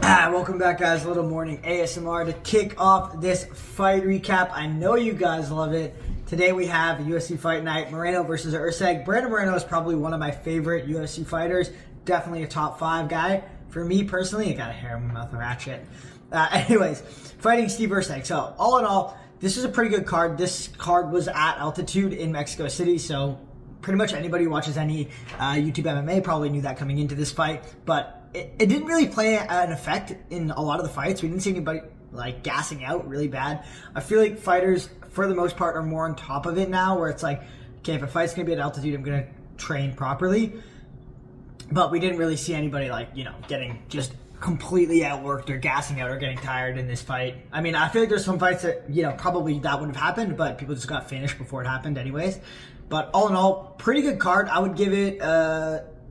Welcome back, guys. A little morning ASMR to kick off this fight recap. I know you guys love it. Today we have UFC Fight Night, Moreno versus Usyk. Brandon Moreno is probably one of my favorite UFC fighters. Definitely a top 5 guy. For me personally, I got a hair in my mouth, ratchet. Anyways, fighting Steve Usyk. So, all in all, this was a pretty good card. This card was at altitude in Mexico City, so pretty much anybody who watches any YouTube MMA probably knew that coming into this fight. But it didn't really play an effect in a lot of the fights. We didn't see anybody like gassing out really bad. I feel like fighters, for the most part, are more on top of it now, where it's like, okay, if a fight's gonna be at altitude, I'm gonna train properly. But we didn't really see anybody getting just completely outworked or gassing out or getting tired in this fight. I mean, I feel like there's some fights that, probably that would have happened, but people just got finished before it happened anyways. But all in all, pretty good card. I would give it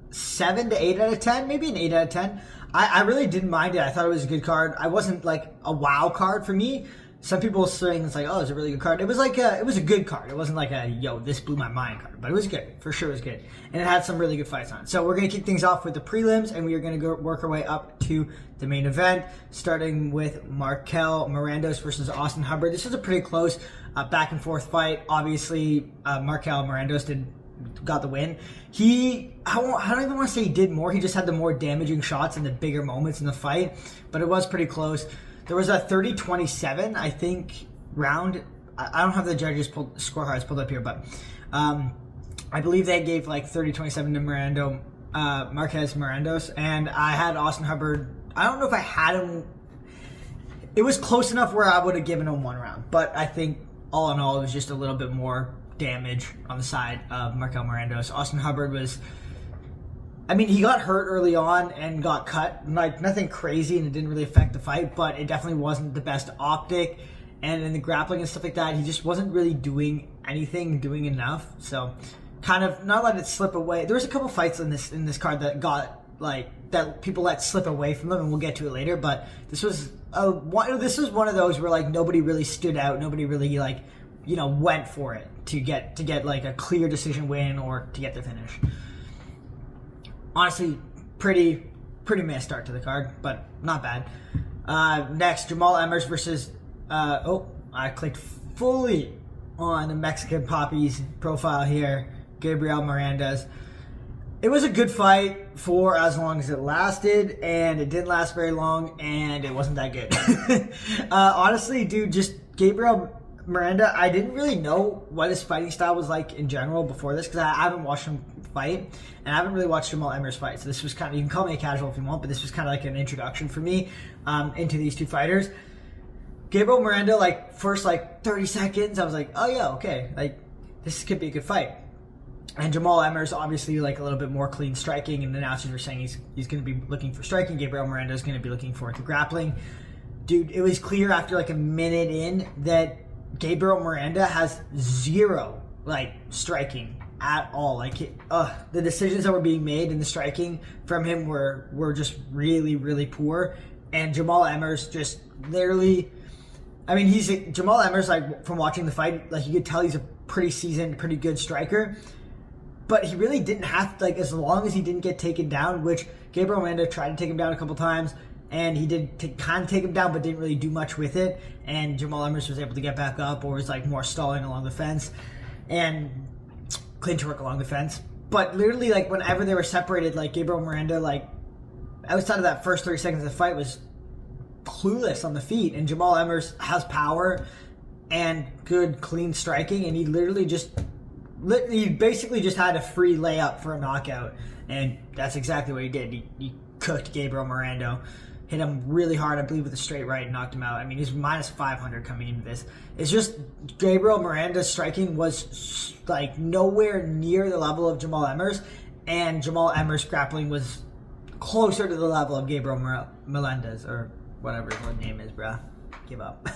7 to 8 out of 10, maybe an 8 out of 10. I really didn't mind it. I thought it was a good card. I wasn't like a wow card for me. Some people were saying it's like, oh, it's a really good card. It was like it was a good card. It wasn't like a this blew my mind card, but it was good. For sure it was good. And it had some really good fights on it. So we're going to kick things off with the prelims, and we are going to go work our way up to the main event, starting with Markel Morandos versus Austin Hubbard. This was a pretty close back and forth fight. Obviously, Markel Morandos got the win. I don't even want to say he did more. He just had the more damaging shots and the bigger moments in the fight, but it was pretty close. There was a 30-27, I think, round. I don't have the judges' scorecards pulled up here, but I believe they gave like 30-27 to Marquez Morandos, and I had Austin Hubbard. I don't know if I had him. It was close enough where I would have given him one round, but I think all in all, it was just a little bit more damage on the side of Markel Morandos. Austin Hubbard was, he got hurt early on and got cut. Like, nothing crazy, and it didn't really affect the fight, but it definitely wasn't the best optic. And in the grappling and stuff like that, he just wasn't really doing enough. So, kind of not let it slip away. There was a couple fights in this card that got that people let slip away from them, and we'll get to it later. But this was one of those where nobody really stood out. Nobody really went for it to get like a clear decision win or to get the finish. Honestly, pretty meh start to the card, but not bad. Next, Jamal Emmers versus I clicked fully on the Mexican Poppy's profile here, Gabriel Miranda's. It was a good fight for as long as it lasted, and it didn't last very long, and it wasn't that good. Honestly, dude, just Gabriel Miranda, I didn't really know what his fighting style was like in general before this, because I haven't watched him fight, and I haven't really watched Jamal Emmers fight, so this was kind of, you can call me a casual if you want, but this was kind of like an introduction for me into these two fighters. Gabriel Miranda, first 30 seconds, I was like, oh yeah, okay, this could be a good fight. And Jamal Emmers, obviously, a little bit more clean striking, and the announcers were saying he's going to be looking for striking. Gabriel Miranda is going to be looking forward to grappling. Dude, it was clear after a minute in that Gabriel Miranda has zero striking at all. The decisions that were being made in the striking from him were just really, really poor. And Jamal Emmers just literally, Jamal Emmers, from watching the fight, you could tell he's a pretty seasoned, pretty good striker. But he really didn't have to, as long as he didn't get taken down, which Gabriel Miranda tried to take him down a couple times, and he did kind of take him down, but didn't really do much with it. And Jamal Emmers was able to get back up, or was more stalling along the fence and clinch work along the fence. But literally, whenever they were separated, Gabriel Miranda, outside of that first 30 seconds of the fight, was clueless on the feet. And Jamal Emmers has power and good, clean striking, and he basically just had a free layup for a knockout, and that's exactly what he did. He cooked Gabriel Miranda, hit him really hard, I believe, with a straight right, and knocked him out. He's minus 500 coming into this. It's just Gabriel Miranda's striking was nowhere near the level of Jamal Emmers, and Jamal Emmers' grappling was closer to the level of Gabriel Melendez, or whatever his name is, bruh. Give up.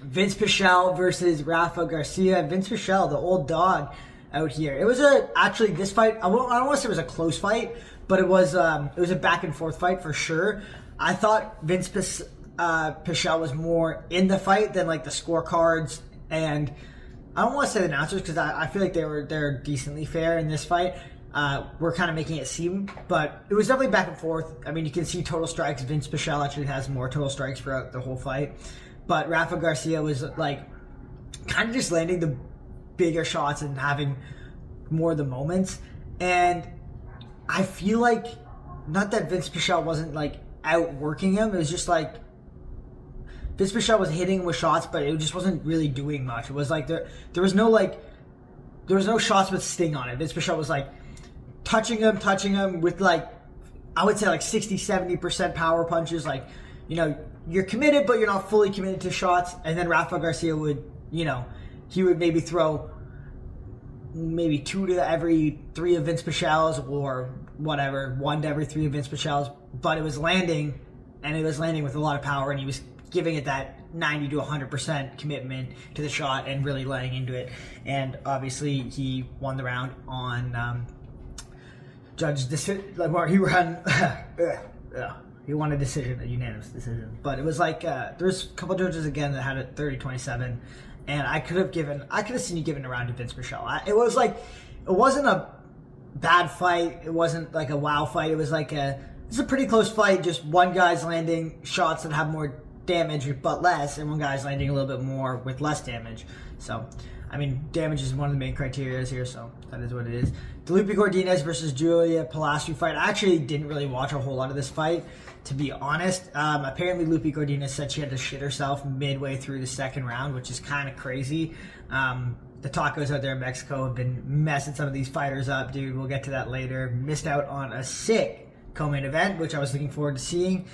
Vince Pichel versus Rafa Garcia. Vince Pichel, the old dog out here. It was this fight, I don't want to say it was a close fight, but it was a back and forth fight for sure. I thought Vince Pichel was more in the fight than the scorecards, and I don't want to say the announcers, because I feel like they're decently fair in this fight. were kind of making it seem, but it was definitely back and forth. I mean, you can see total strikes. Vince Pichel actually has more total strikes throughout the whole fight, but Rafa Garcia was like kind of just landing the bigger shots and having more of the moments. And I feel like, not that Vince Pichel wasn't like outworking him, it was just like Vince Pichel was hitting with shots, but it just wasn't really doing much. It was like there was no shots with sting on it. Vince Pichel was like touching him with like, I would say like 60-70% power punches. Like, you know, you're committed, but you're not fully committed to shots. And then Rafa Garcia would, you know, he would maybe throw maybe 2 to every 3 of Vince Pichel's, or whatever, 1 to every 3 of Vince Pichel's. But it was landing, and it was landing with a lot of power, and he was giving it that 90 to 100% commitment to the shot and really letting into it. And obviously he won the round on judge decision. Like, he ran he won a decision, a unanimous decision. But it was like there's a couple judges again that had it 30-27, and I could have seen you giving a round to Vince Pichel. It wasn't a bad fight. It wasn't like a wow fight. It was like it's a pretty close fight. Just one guy's landing shots that have more damage but less, and one guy's landing a little bit more with less damage. So, I mean, damage is one of the main criteria here, so that is what it is. The Lupe Godinez versus Julia Pilastri fight. I actually didn't really watch a whole lot of this fight, to be honest. Apparently, Lupe Godinez said she had to shit herself midway through the second round, which is kind of crazy. The tacos out there in Mexico have been messing some of these fighters up, dude. We'll get to that later. Missed out on a sick co-main event, which I was looking forward to seeing.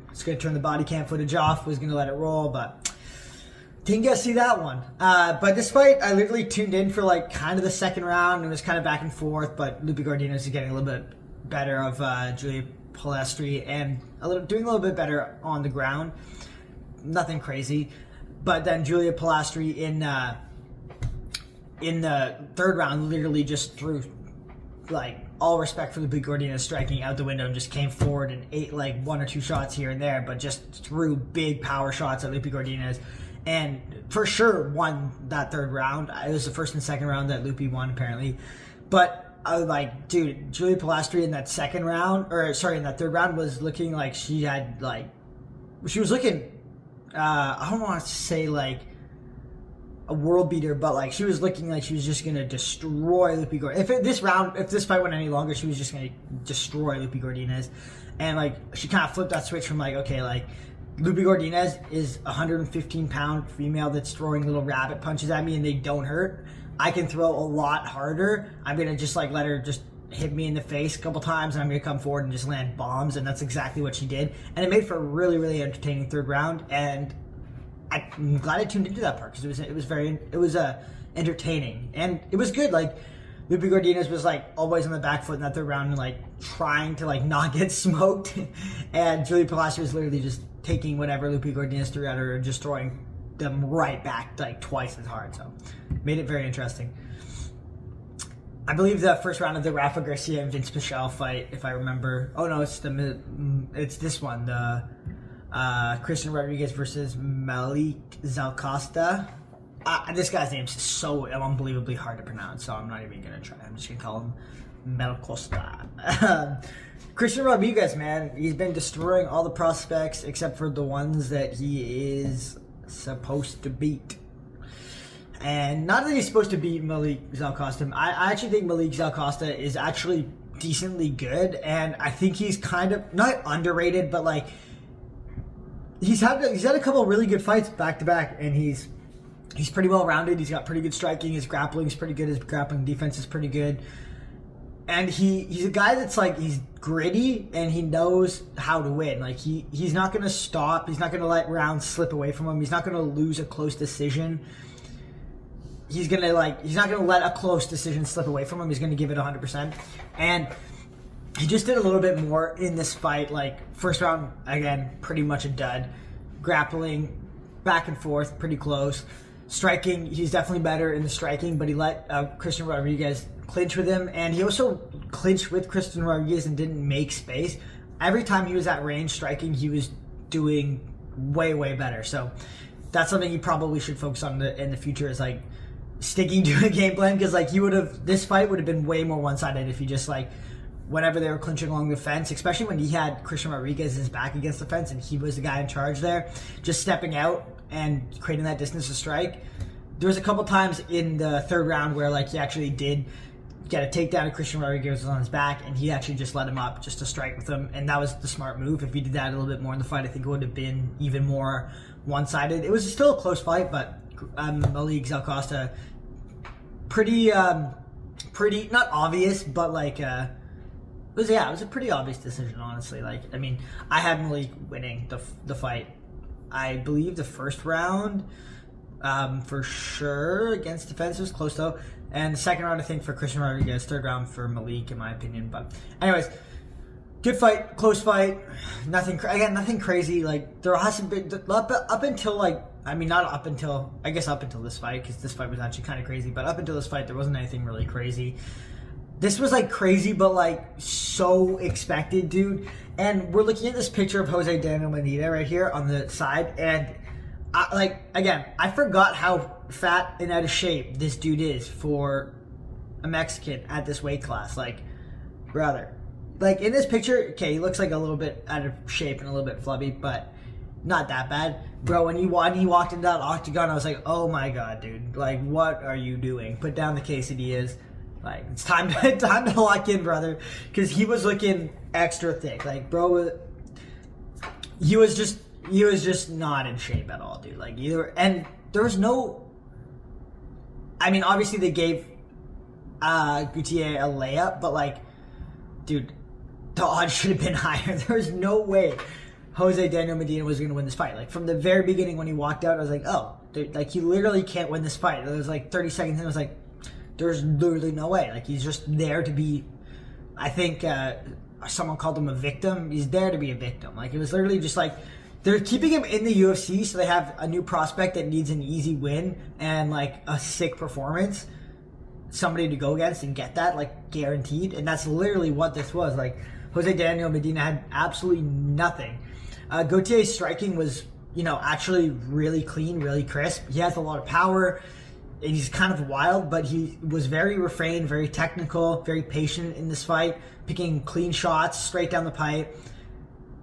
Was going to turn the body cam footage off, was going to let it roll, but didn't get to see that one. But this fight, I literally tuned in for like kind of the second round. It was kind of back and forth, but Lupe Godinez is getting a little bit better of Julia Pilastri and doing a little bit better on the ground. Nothing crazy. But then Julia Pilastri in the third round literally just threw, like, all respect for Lupe Godinez, striking out the window and just came forward and ate like 1 or 2 shots here and there, but just threw big power shots at Lupe Godinez, and for sure won that third round. It was the first and second round that Lupe won, apparently. But I was like, dude, Julia Pilastri in that third round was looking like she was looking, I don't want to say like a world beater, but like she was looking like she was just gonna destroy Lupe Godinez. If this fight went any longer, she was just gonna destroy Lupe Godinez. And like she kind of flipped that switch from like, okay, like Lupe Godinez is a 115-pound female that's throwing little rabbit punches at me and they don't hurt. I can throw a lot harder. I'm gonna just like let her just hit me in the face a couple times, and I'm gonna come forward and just land bombs. And that's exactly what she did. And it made for a really, really entertaining third round. And I'm glad I tuned into that part because it was entertaining, and it was good. Like Lupe Godinez was like always on the back foot in that third round and like trying to like not get smoked, and Julia Pilastri was literally just taking whatever Lupe Godinez threw at her and just throwing them right back like twice as hard. So made it very interesting. I believe the first round of the Rafa Garcia and Vince Pichel fight, if I remember. Oh no, it's this one. The Christian Rodriguez versus Malik Zalcosta. This guy's name's so unbelievably hard to pronounce, so I'm not even going to try. I'm just going to call him Melcosta. Christian Rodriguez, man, he's been destroying all the prospects except for the ones that he is supposed to beat. And not that he's supposed to beat Malik Zalcosta. I actually think Malik Zalcosta is actually decently good, and I think he's kind of, not underrated, but like, He's had a couple of really good fights back to back, and he's pretty well rounded. He's got pretty good striking. His grappling is pretty good. His grappling defense is pretty good. And he's a guy that's like, he's gritty and he knows how to win. Like he's not going to stop. He's not going to let rounds slip away from him. He's not going to lose a close decision. He's not going to let a close decision slip away from him. He's going to give it 100%. And he just did a little bit more in this fight. Like, first round, again, pretty much a dud. Grappling, back and forth, pretty close. Striking, he's definitely better in the striking, but he let Christian Rodriguez clinch with him. And he also clinched with Christian Rodriguez and didn't make space. Every time he was at range striking, he was doing way, way better. So that's something you probably should focus on in the future, is like sticking to a game plan, because like this fight would have been way more one-sided if he just like, whenever they were clinching along the fence, especially when he had Christian Rodriguez's back against the fence and he was the guy in charge there, just stepping out and creating that distance to strike. There was a couple times in the third round where like he actually did get a takedown of Christian Rodriguez on his back, and he actually just let him up just to strike with him, and that was the smart move. If he did that a little bit more in the fight, I think it would have been even more one-sided. It was still a close fight, but Malik Zalcosta, pretty not obvious, but like it was a pretty obvious decision, honestly. Like, I mean, I had Malik winning the fight. I believe the first round, for sure, against defense. It was close though. And the second round, I think, for Christian Rodriguez. Third round for Malik, in my opinion. But anyways, good fight, close fight. Nothing crazy. Like, there hasn't been up until like, I mean, not up until, I guess up until this fight, because this fight was actually kind of crazy. But up until this fight, there wasn't anything really crazy. This was like crazy, but like so expected, dude. And we're looking at this picture of Jose Daniel Medina right here on the side, and I forgot how fat and out of shape this dude is for a Mexican at this weight class. Like, brother, like in this picture, okay, he looks like a little bit out of shape and a little bit flubby, but not that bad, bro. When he walked into that octagon, I was like, oh my god, dude, like what are you doing? Put down the quesadillas. Like, it's time to lock in, brother, because he was looking extra thick. Like, bro, he was just not in shape at all, dude. Like, and there was no, I mean, obviously they gave Gutier a layup, but like, dude, the odds should have been higher. There was no way Jose Daniel Medina was going to win this fight. Like, from the very beginning when he walked out, I was like, oh, dude, like, he literally can't win this fight. It was like 30 seconds in, I was like, there's literally no way. Like, he's just there to be, I think someone called him a victim. He's there to be a victim. Like, it was literally just like, they're keeping him in the UFC, so they have a new prospect that needs an easy win and like a sick performance, somebody to go against and get that, like, guaranteed. And that's literally what this was. Like, Jose Daniel Medina had absolutely nothing. Gautier's striking was, actually really clean, really crisp. He has a lot of power. He's kind of wild, but he was very refrained, very technical, very patient in this fight, picking clean shots straight down the pipe.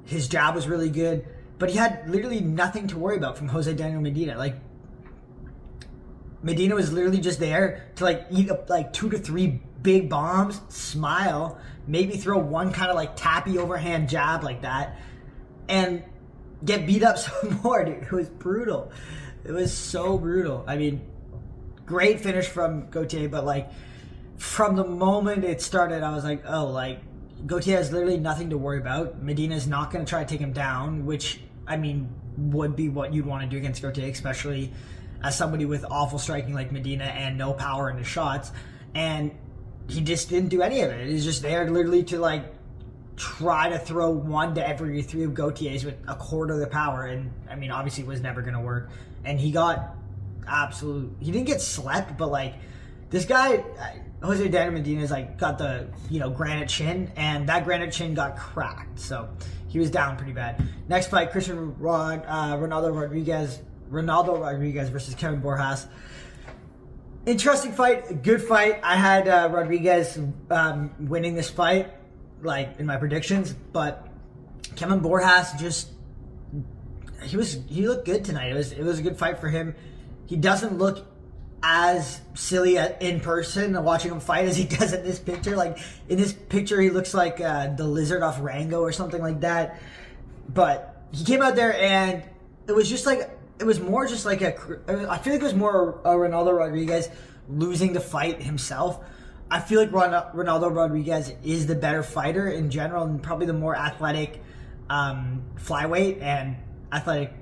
His jab was really good, but he had literally nothing to worry about from Jose Daniel Medina. Like, Medina was literally just there to like eat up like 2 to 3 big bombs, smile, maybe throw one kind of like tappy overhand jab like that, and get beat up some more, dude. It was brutal. It was so brutal. I mean, great finish from Gautier, but like from the moment it started, I was like, oh, like Gautier has literally nothing to worry about. Medina's not going to try to take him down, which, I mean, would be what you'd want to do against Gautier, especially as somebody with awful striking like Medina and no power in his shots. And he just didn't do any of it. He's just there literally to like try to throw 1 to every 3 of Gautier's with a quarter of the power. And I mean, obviously it was never going to work. And he got he didn't get slept, but like this guy, Jose Daniel Medina, is like got the granite chin, and that granite chin got cracked, so he was down pretty bad. Next fight, Ronaldo Rodriguez versus Kevin Borjas. Interesting fight, good fight. I had Rodriguez winning this fight, like in my predictions, but Kevin Borjas he looked good tonight. It was a good fight for him. He doesn't look as silly in person watching him fight as he does in this picture. Like, in this picture, he looks like the lizard off Rango or something like that. But he came out there, and it was just like, it was more just like I feel like it was more Ronaldo Rodriguez losing the fight himself. I feel like Ronaldo Rodriguez is the better fighter in general, and probably the more athletic flyweight and athletic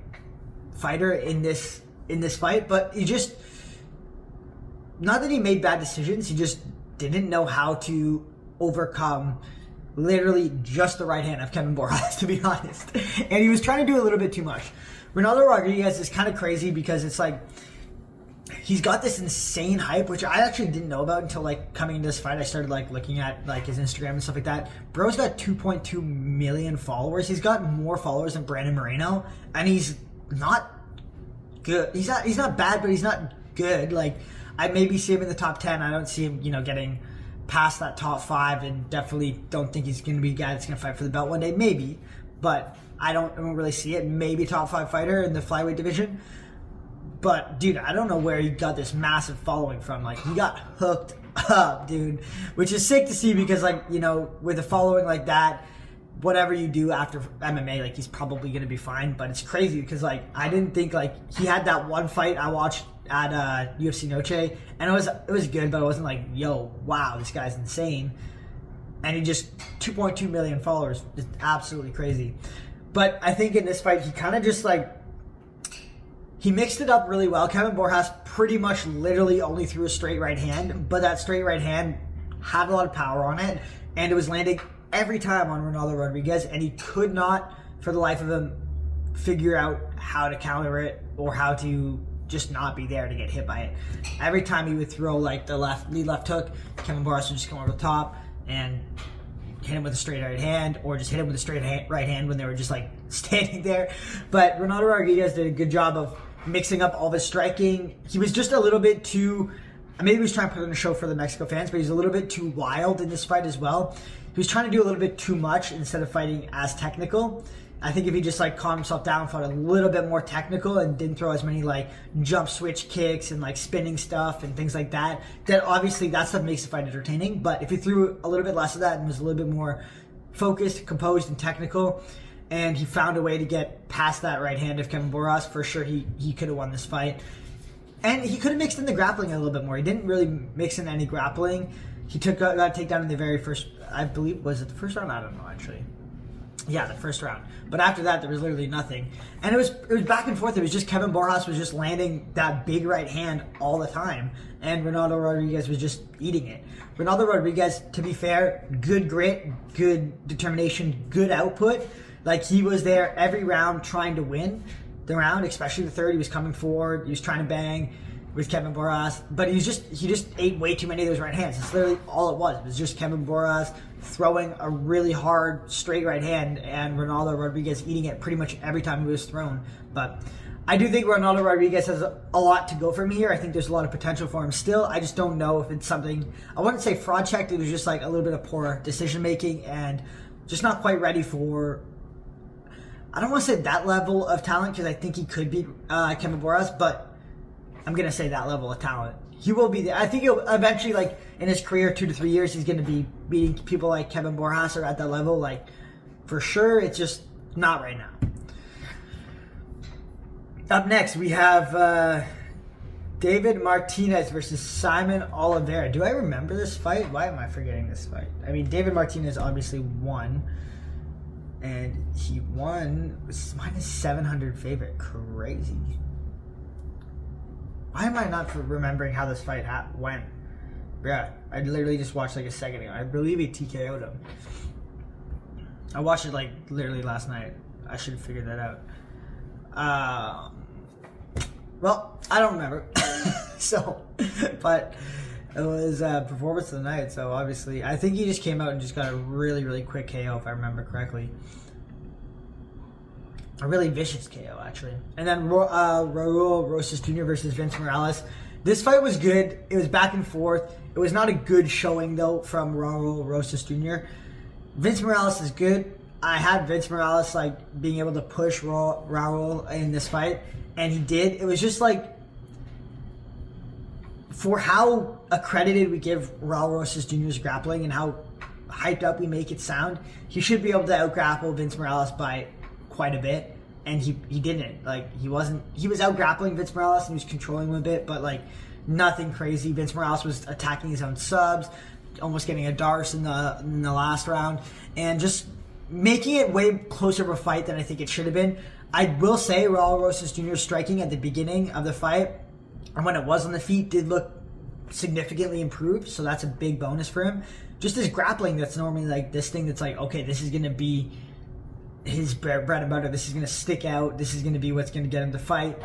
fighter in this fight. But he just, not that he made bad decisions, he just didn't know how to overcome literally just the right hand of Kevin Borjas, to be honest. And he was trying to do a little bit too much. Ronaldo Rodriguez is kind of crazy because it's like, he's got this insane hype, which I actually didn't know about until like coming into this fight. I started like looking at like his Instagram and stuff like that. Bro's got 2.2 million followers. He's got more followers than Brandon Moreno, and he's not good. He's not bad, but he's not good. Like, I maybe see him in the top 10. I don't see him, getting past that top 5, and definitely don't think he's going to be a guy that's going to fight for the belt one day. Maybe, but I don't really see it. Maybe top 5 fighter in the flyweight division. But, dude, I don't know where he got this massive following from. Like, he got hooked up, dude, which is sick to see because, like, with a following like that, whatever you do after MMA, like, he's probably going to be fine. But it's crazy because, like, I didn't think, like, he had that one fight I watched at UFC Noche, and it was good, but it wasn't like, yo, wow, this guy's insane. And he just 2.2 million followers. It's absolutely crazy. But I think in this fight, he kind of just, like, he mixed it up really well. Kevin Borjas pretty much literally only threw a straight right hand, but that straight right hand had a lot of power on it, and it was landing every time on Ronaldo Rodriguez, and he could not, for the life of him, figure out how to counter it or how to just not be there to get hit by it. Every time he would throw, like, the lead left hook, Kevin Borjas would just come over the top and hit him with a straight right hand, or just hit him with a straight right hand when they were just, like, standing there. But Ronaldo Rodriguez did a good job of mixing up all of his striking. He was just a little bit too, maybe he was trying to put on a show for the Mexico fans, but he's a little bit too wild in this fight as well. He was trying to do a little bit too much instead of fighting as technical. I think if he just, like, calmed himself down, fought a little bit more technical and didn't throw as many, like, jump switch kicks and, like, spinning stuff and things like that, then obviously that stuff makes the fight entertaining. But if he threw a little bit less of that and was a little bit more focused, composed, and technical, and he found a way to get past that right hand of Kevin Borjas, for sure he could have won this fight. And he could have mixed in the grappling a little bit more. He didn't really mix in any grappling. He got a takedown in the very first, I believe, was it the first round? I don't know, actually. Yeah, the first round. But after that, there was literally nothing. And it was back and forth. It was just Kevin Borjas was just landing that big right hand all the time, and Ronaldo Rodriguez was just eating it. Ronaldo Rodriguez, to be fair, good grit, good determination, good output. Like, he was there every round trying to win the round, especially the third. He was coming forward. He was trying to bang with Kevin Borjas, but he just ate way too many of those right hands. That's literally all it was. It was just Kevin Borjas throwing a really hard straight right hand and Ronaldo Rodriguez eating it pretty much every time he was thrown. But I do think Ronaldo Rodriguez has a lot to go from here. I think there's a lot of potential for him still. I just don't know if it's something, I wouldn't say fraud checked. It was just like a little bit of poor decision making and just not quite ready for, I don't want to say that level of talent because I think he could beat Kevin Borjas, but I'm going to say that level of talent. He will be there. I think he'll eventually, like, in his career, 2 to 3 years, he's going to be beating people like Kevin Borjas or at that level. Like, for sure, it's just not right now. Up next, we have David Martinez versus Simon Oliveira. Do I remember this fight? Why am I forgetting this fight? I mean, David Martinez obviously won. And he won minus 700 favorite. Crazy. Why am I not remembering how this fight went? Yeah, I literally just watched like a second ago. I believe he TKO'd him. I watched it like literally last night. I should have figured that out. Well, I don't remember. So, but it was performance of the night. So obviously, I think he just came out and just got a really, really quick KO, if I remember correctly. A really vicious KO, actually. And then Raul Rosas Jr. versus Vince Morales. This fight was good. It was back and forth. It was not a good showing, though, from Raul Rosas Jr. Vince Morales is good. I had Vince Morales, like, being able to push Raul in this fight, and he did. It was just, like, for how accredited we give Raul Rosas Jr.'s grappling and how hyped up we make it sound, he should be able to out-grapple Vince Morales by quite a bit, and he didn't. Like, he was out grappling Vince Morales and he was controlling him a bit, but like nothing crazy. Vince Morales was attacking his own subs, almost getting a Darce in the last round, and just making it way closer of a fight than I think it should have been. I will say Raul Rosas Jr. striking at the beginning of the fight, and when it was on the feet, did look significantly improved, so that's a big bonus for him. Just his grappling, that's normally like this thing that's like, okay, this is going to be his bread and butter, this is going to stick out, this is going to be what's going to get him to fight,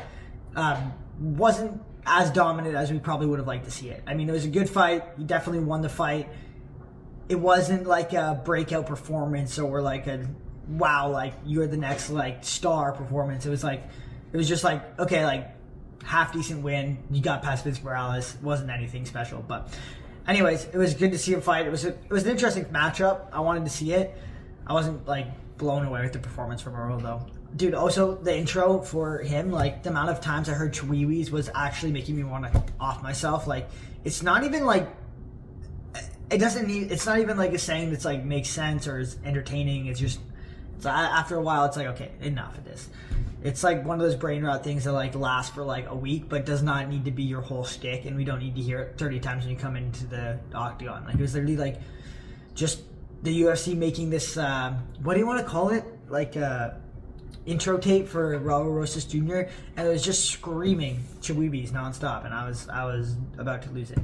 wasn't as dominant as we probably would have liked to see it. I mean, it was a good fight. He definitely won the fight. It wasn't like a breakout performance or like a wow, like you're the next like star performance. It was just like, okay, like half decent win. You got past Vince Morales. Wasn't anything special, but anyways, it was good to see him fight. It was an interesting matchup. I wanted to see it. I wasn't like blown away with the performance from Earl though. Dude, also the intro for him, like the amount of times I heard Chweewees was actually making me want to off myself. Like it's not even like it's not even like a saying that's like makes sense or is entertaining. It's just after a while it's like, okay, enough of this. It's like one of those brain rot things that like lasts for like a week but does not need to be your whole shtick, and we don't need to hear it 30 times when you come into the octagon. Like it was literally like just the UFC making this what do you want to call it? Like intro tape for Raul Rosas Jr. and it was just screaming Chweewees nonstop, and I was about to lose it.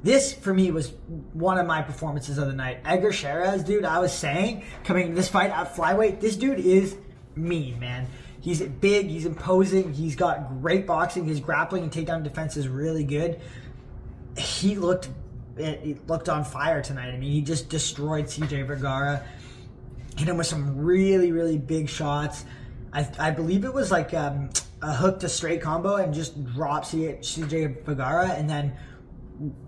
This, for me, was one of my performances of the night. Edgar Chairez, dude, I was saying, coming into this fight at flyweight, this dude is mean, man. He's big, he's imposing, he's got great boxing, his grappling and takedown defense is really good. He looked on fire tonight. I mean, he just destroyed CJ Vergara, hit him with some really, really big shots. I believe it was like a hook to straight combo and just dropped CJ Vergara, and then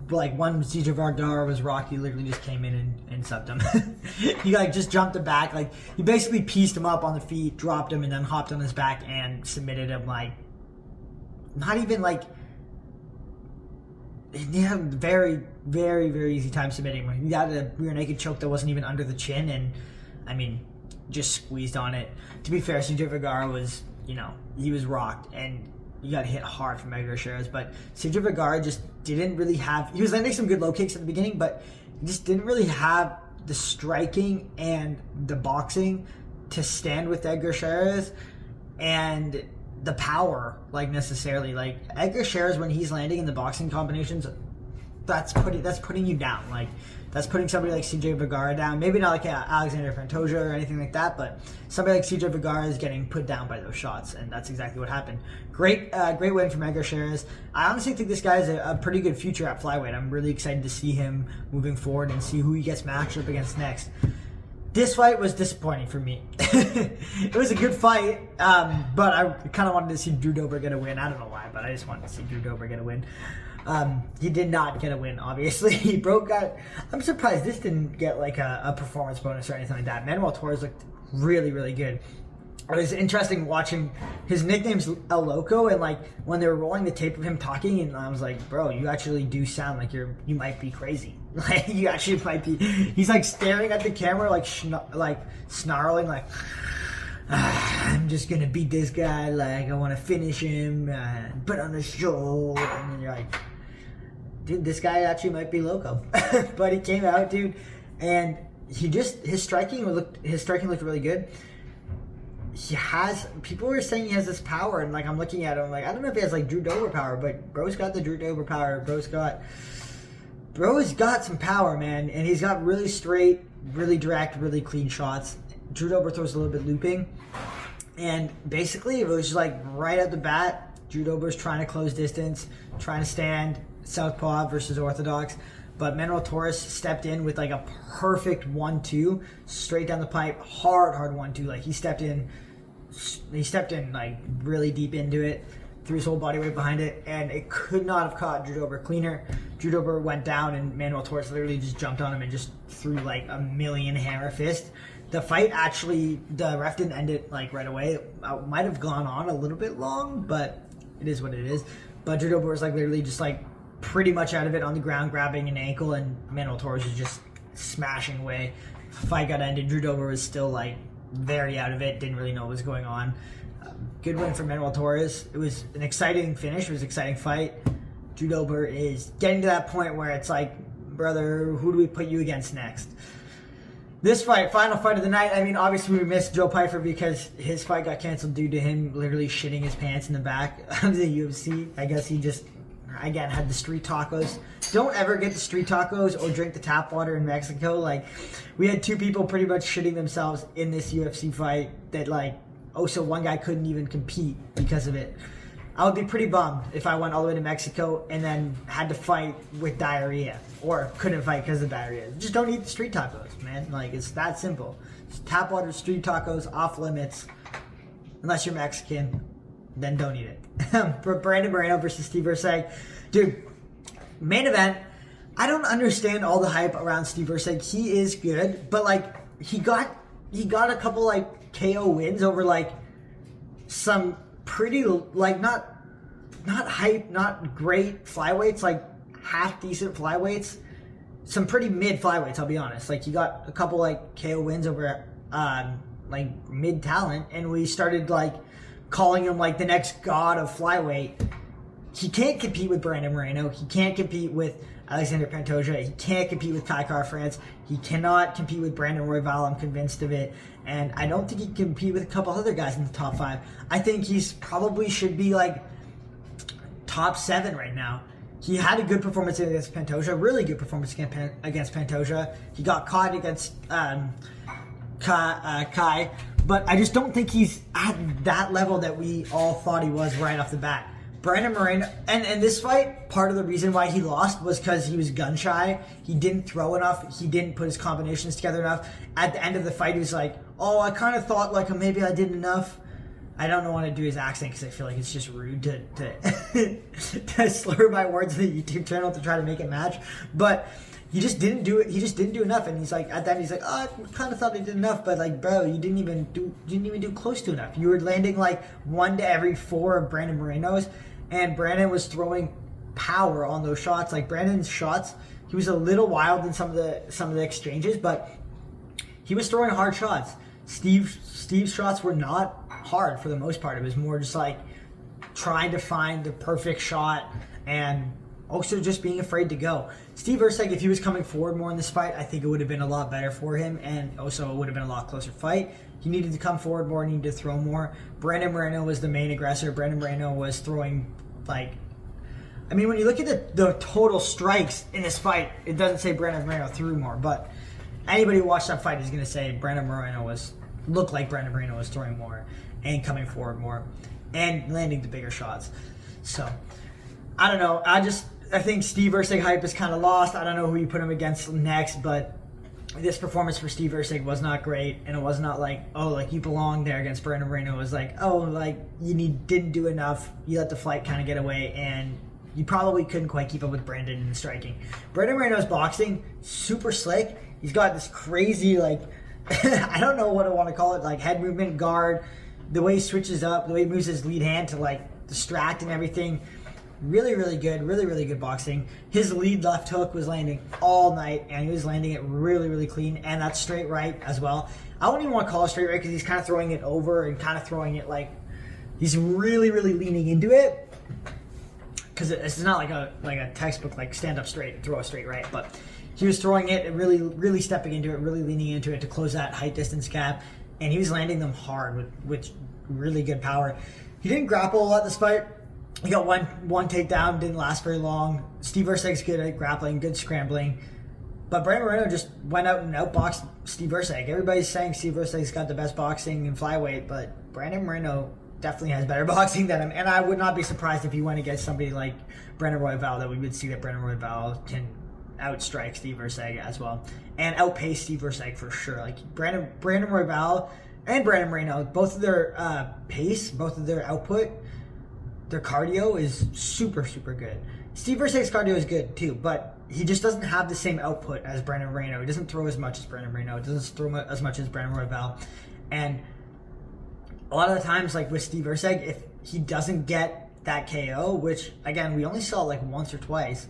like when CJ Vergara was rocked, he literally just came in and subbed him. He like just jumped him back, like he basically pieced him up on the feet, dropped him, and then hopped on his back and submitted him. Like not even like he had a very, very, very easy time submitting him. He got a rear naked choke that wasn't even under the chin, and I mean just squeezed on it. To be fair, CJ Vergara was, you know, he was rocked and you got hit hard from Edgar Chairez, but CJ Vergara just didn't really have, he was landing some good low kicks at the beginning, but he just didn't really have the striking and the boxing to stand with Edgar Chairez and the power, like necessarily. Like Edgar Chairez, when he's landing in the boxing combinations, that's putting you down. Like that's putting somebody like CJ Vergara down. Maybe not like Alexander Pantoja or anything like that, but somebody like CJ Vergara is getting put down by those shots, and that's exactly what happened. Great win from Edgar Chairez. I honestly think this guy has a pretty good future at flyweight. I'm really excited to see him moving forward and see who he gets matched up against next. This fight was disappointing for me. It was a good fight, but I kind of wanted to see Drew Dober get a win. I don't know why, but I just wanted to see Drew Dober get a win. He did not get a win, obviously. He broke out. I'm surprised this didn't get like a performance bonus or anything like that. Manuel Torres looked really, really good. It was interesting watching, his nickname's El Loco, and like when they were rolling the tape of him talking, and I was like, bro, you actually do sound like you might be crazy. Like you actually might be. He's like staring at the camera, like snarling, like I'm just gonna beat this guy. Like I want to finish him, put on a show, and then you're like, dude, this guy actually might be loco. But he came out, dude, and his striking looked really good. People were saying he has this power, and like I'm looking at him, like I don't know if he has like Drew Dober power, but bro's got the Drew Dober power. Bro's got some power, man, and he's got really straight, really direct, really clean shots. Drew Dober throws a little bit looping, and basically it was just like right at the bat, Drew Dober's trying to close distance, trying to stand southpaw versus orthodox, but Manuel Torres stepped in with like a perfect 1-2 straight down the pipe, hard 1-2. Like he stepped in like really deep into it, threw his whole body weight behind it, and it could not have caught Drew Dober cleaner. Drew Dober went down, and Manuel Torres literally just jumped on him and just threw like a million hammer fists. The fight actually, the ref didn't end it like right away. It might have gone on a little bit long, but it is what it is. But Drew Dober was like literally just like pretty much out of it on the ground, grabbing an ankle, and Manuel Torres was just smashing away. Fight got ended. Drew Dober was still like very out of it, didn't really know what was going on. Good win for Manuel Torres. It was an exciting finish. It was an exciting fight. Drew Dober is getting to that point where it's like, brother, who do we put you against next? This fight, final fight of the night. I mean, obviously we missed Joe Pyfer because his fight got canceled due to him literally shitting his pants in the back of the UFC. I guess he just, again, had the street tacos. Don't ever get the street tacos or drink the tap water in Mexico. Like, we had two people pretty much shitting themselves in this UFC fight that like, so one guy couldn't even compete because of it. I would be pretty bummed if I went all the way to Mexico and then had to fight with diarrhea, or couldn't fight because of diarrhea. Just don't eat the street tacos, man. Like, it's that simple. Just tap water, street tacos, off limits, unless you're Mexican. then don't eat it. Brandon Moreno versus Steve Urseg. Dude, main event. I don't understand all the hype around Steve Urseg. He is good, but like he got a couple like KO wins over like some pretty like not hype, not great flyweights, like half decent flyweights. Some pretty mid flyweights, I'll be honest. Like he got a couple like KO wins over like mid talent, and we started like calling him like the next god of flyweight. He can't compete with Brandon Moreno. He can't compete with Alexander Pantoja. He can't compete with Kai Kara-France. He cannot compete with Brandon Royval. I'm convinced of it. And I don't think he can compete with a couple other guys in the top 5. I think he's probably should be like top 7 right now. He had a good performance against Pantoja, really good performance against Pantoja. He got caught against Kai, but I just don't think he's at that level that we all thought he was right off the bat. Brandon Moreno, and this fight, part of the reason why he lost was because he was gun shy. He didn't throw enough. He didn't put his combinations together enough. At the end of the fight, he was like, "Oh, I kind of thought like maybe I did enough." I don't want to do his accent because I feel like it's just rude to to slur my words in the YouTube channel to try to make it match. But he just didn't do it. He just didn't do enough. And he's like, at the end, he's like, "Oh, I kind of thought I did enough, but like, bro, you didn't even do close to enough. You were landing like 1 to every 4 of Brandon Moreno's." And Brandon was throwing power on those shots. Like Brandon's shots, he was a little wild in some of the exchanges, but he was throwing hard shots. Steve's shots were not hard for the most part. It was more just like trying to find the perfect shot and also just being afraid to go. Steve Urseg, if he was coming forward more in this fight, I think it would have been a lot better for him, and also it would have been a lot closer fight. He needed to come forward more, needed to throw more. Brandon Moreno was the main aggressor. Brandon Moreno was throwing like, I mean, when you look at the total strikes in this fight, it doesn't say Brandon Moreno threw more, but anybody who watched that fight is going to say Brandon Moreno looked like Brandon Moreno was throwing more and coming forward more and landing the bigger shots. So, I don't know. I think Steve Urseg hype is kind of lost. I don't know who you put him against next, but this performance for Steve Urseg was not great, and it was not like, oh, like you belong there against Brandon Moreno. It was like, oh, like didn't do enough. You let the fight kind of get away, and you probably couldn't quite keep up with Brandon in the striking. Brandon Moreno's boxing, super slick. He's got this crazy, like, I don't know what I want to call it, like head movement, guard, the way he switches up, the way he moves his lead hand to like distract and everything. Really, really good. Really, really good boxing. His lead left hook was landing all night, and he was landing it really, really clean, and that's straight right as well. I don't even want to call it straight right because he's kind of throwing it over and kind of throwing it like he's really, really leaning into it, because it's not like a textbook like stand up straight and throw a straight right, but he was throwing it and really, really stepping into it, really leaning into it to close that height distance gap, and he was landing them hard with really good power. He didn't grapple a lot this fight. He got one takedown, didn't last very long. Steve Urseg's good at grappling, good scrambling. But Brandon Moreno just went out and outboxed Steve Urseg. Everybody's saying Steve Urseg's got the best boxing in flyweight, but Brandon Moreno definitely has better boxing than him. And I would not be surprised if he went against somebody like Brandon Royval, that we would see that Brandon Royval can outstrike Steve Urseg as well. And outpace Steve Urseg for sure. Like Brandon Royval and Brandon Moreno, both of their pace, both of their output, their cardio is super, super good. Steve Urseg's cardio is good too, but he just doesn't have the same output as Brandon Moreno. He doesn't throw as much as Brandon Moreno. He doesn't throw as much as Brandon Royval. And a lot of the times, like with Steve Urseg, if he doesn't get that KO, which again, we only saw like once or twice,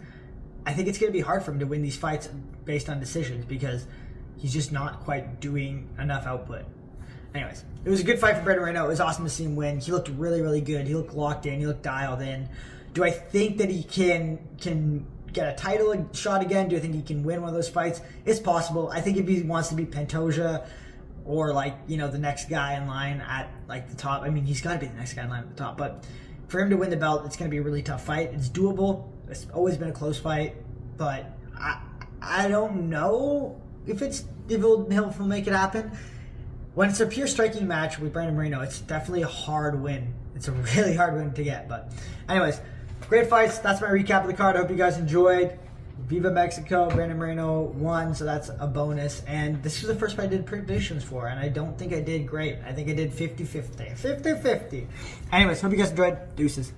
I think it's going to be hard for him to win these fights based on decisions because he's just not quite doing enough output. Anyways, it was a good fight for Brandon Moreno. It was awesome to see him win. He looked really, really good. He looked locked in. He looked dialed in. Do I think that he can get a title shot again? Do I think he can win one of those fights? It's possible. I think if he wants to beat Pantoja or like, you know, the next guy in line at like the top, I mean, he's got to be the next guy in line at the top. But for him to win the belt, it's going to be a really tough fight. It's doable. It's always been a close fight, but I don't know if he'll make it happen. When it's a pure striking match with Brandon Moreno, it's definitely a hard win. It's a really hard win to get. But anyways, great fights. That's my recap of the card. I hope you guys enjoyed. Viva Mexico, Brandon Moreno won, so that's a bonus. And this was the first fight I did predictions for, and I don't think I did great. I think I did 50-50. 50-50. Anyways, hope you guys enjoyed. Deuces.